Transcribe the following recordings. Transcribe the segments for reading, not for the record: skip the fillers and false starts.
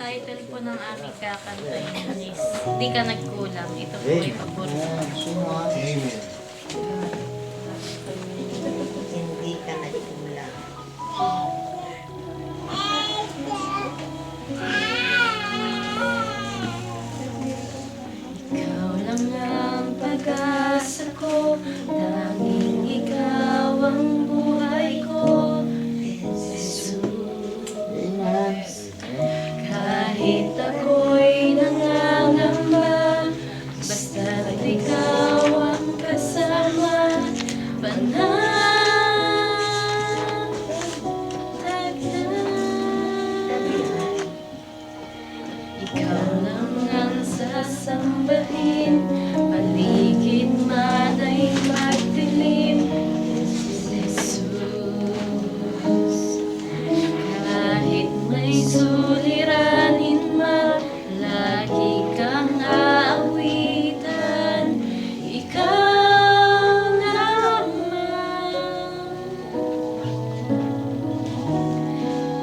title po ng aming kakantahin is Di Ka Nagkulang. Ito po ay paborito. Amen. Hindi ka nagkulang. Ikaw lang ang pag-asa ko, tanging ikaw ang buhay ko, Jesus. Kahit ako'y nangangamba, basta't ikaw ang kasama, panatagnan. Ikaw lang ang sasambahin, paligid man ay magdilim, Jesus. Kahit may suliranin man, lagi kang aawitan, ikaw naman.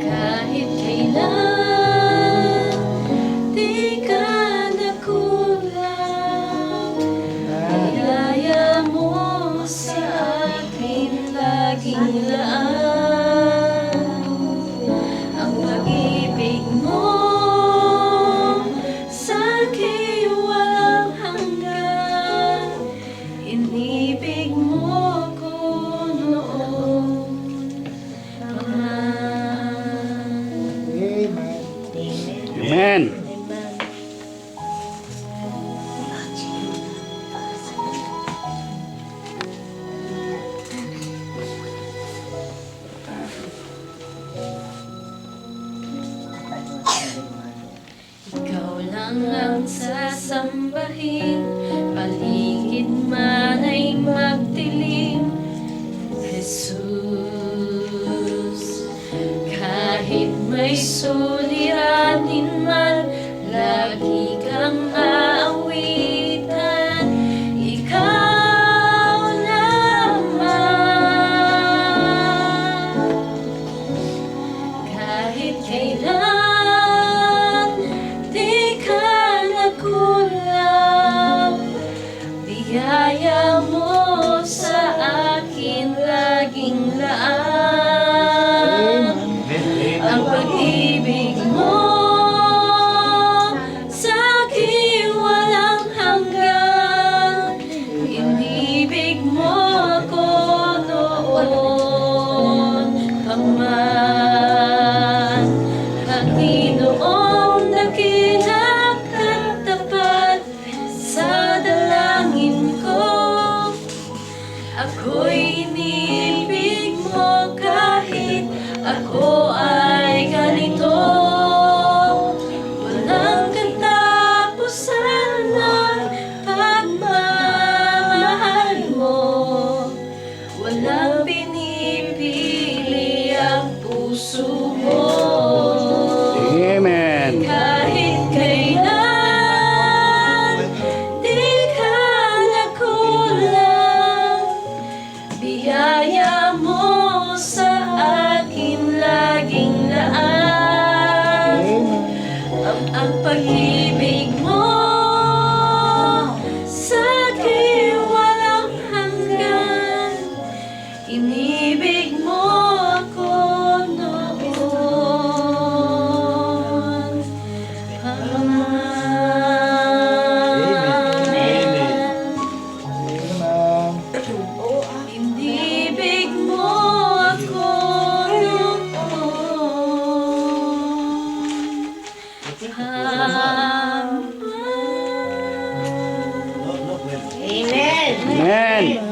Kahit kailan di ka nakulang, biyaya mo sa akin laging laan. Ang pag-ibig mo sa'kin walang hanggan, inibig mo ko noon pa man. Amen. Ikaw lang ang sasambahin, paligid man ay magdilim, Jesus. Kahit may suliranin man, lagi kang aawitan, ikaw naman. Kahit kailan di ka nagkulang, biyaya mo sa akin laging laan. Ang pag-ibig mo sa'kin walang hanggan, inibig mo ako noon pa man. Panginoong dakilang at tapat sa dalangin ko, ako'y inibig mo kahit ako ay ganito. Walang katapusan ng pagmamahal mo, walang pinipili ang puso mo. Amen. Kahit kailan di ka nagkulang, biyaya mo sa akin laging laan. Ang pag-ibig mo sa'kin walang hanggan, inibig mo ako noon pa man. Inibig mo ako noon pa man. Amen. Amen.